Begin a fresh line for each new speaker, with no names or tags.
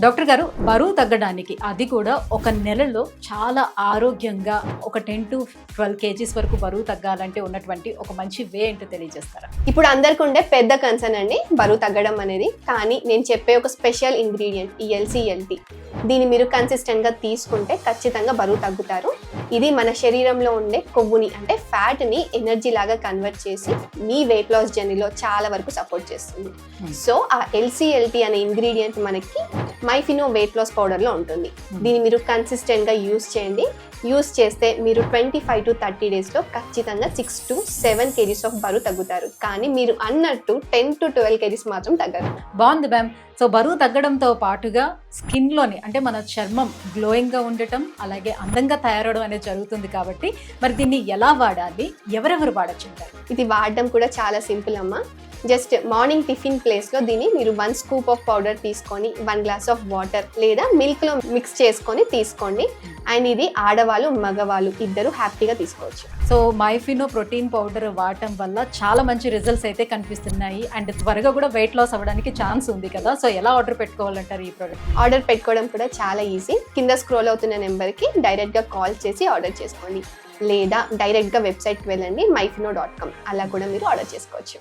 Doctor గారు, బరువు తగ్గడానికి అది కూడా ఒక నెలలో చాలా ఆరోగ్యంగా ఒక 10 to 12 కేజీస్ వరకు బరువు తగ్గాలంటే ఉన్నటువంటి ఒక మంచి వే ఏంటో తెలియజేస్తారా?
ఇప్పుడు అందరికి ఉండే పెద్ద కన్సర్న్ అండి బరువు తగ్గడం అనేది. కానీ నేను చెప్పే ఒక స్పెషల్ ఇంగ్రీడియంట్ ఈ LCLT, దీన్ని మీరు కన్సిస్టెంట్ గా తీసుకుంటే ఖచ్చితంగా బరువు తగ్గుతారు. ఇది మన శరీరంలో ఉండే కొవ్వుని అంటే ఫ్యాట్ ని ఎనర్జీ లాగా కన్వర్ట్ చేసి మీ వెయిట్ లాస్ జర్నీలో చాలా వరకు సపోర్ట్ చేస్తుంది. సో ఆ LCLT అనే ఇంగ్రీడియంట్ మనకి మైఫినో వెయిట్ లాస్ పౌడర్ లో ఉంటుంది. దీన్ని మీరు కన్సిస్టెంట్ గా యూస్ చేయండి. యూస్ చేస్తే మీరు 25 to 30 డేస్ లో ఖచ్చితంగా 6 to 7 కేజీస్ ఆఫ్ బరువు తగ్గుతారు. కానీ మీరు అన్నట్టు 10 to 12 కేజీస్ మాత్రం తగ్గరు.
బాగుంది మ్యామ్. సో బరువు తగ్గడంతో పాటుగా స్కిన్ లోని అంటే మన చర్మం గ్లోయింగ్ గా ఉండటం అలాగే అందంగా తయారవడం అనేది జరుగుతుంది కాబట్టి మరి దీన్ని ఎలా వాడాలి, ఎవరెవరు వాడచ్చు అంటారు?
ఇది వాడడం కూడా చాలా సింపుల్ అమ్మా. జస్ట్ మార్నింగ్ టిఫిన్ ప్లేస్ లో దీన్ని మీరు 1 స్కూప్ ఆఫ్ పౌడర్ తీసుకొని 1 గ్లాస్ ఆఫ్ వాటర్ లేదా మిల్క్ లో మిక్స్ చేసుకొని తీసుకోండి. అండ్ ఇది ఆడవాళ్ళు మగవాళ్ళు ఇద్దరు హ్యాపీగా తీసుకోవచ్చు.
సో మైఫినో ప్రోటీన్ పౌడర్ వాడటం వల్ల చాలా మంచి రిజల్ట్స్ అయితే కనిపిస్తున్నాయి అండ్ త్వరగా కూడా వెయిట్ లాస్ అవ్వడానికి ఛాన్స్ ఉంది కదా. సో ఎలా ఆర్డర్ పెట్టుకోవాలంటారు ఈ ప్రోడక్ట్?
ఆర్డర్ పెట్టుకోవడం కూడా చాలా ఈజీ. కింద స్క్రోల్ అవుతున్న నెంబర్కి డైరెక్ట్గా కాల్ చేసి ఆర్డర్ చేసుకోండి, లేదా డైరెక్ట్గా వెబ్సైట్కి వెళ్ళండి myfino.com, అలా కూడా మీరు ఆర్డర్ చేసుకోవచ్చు.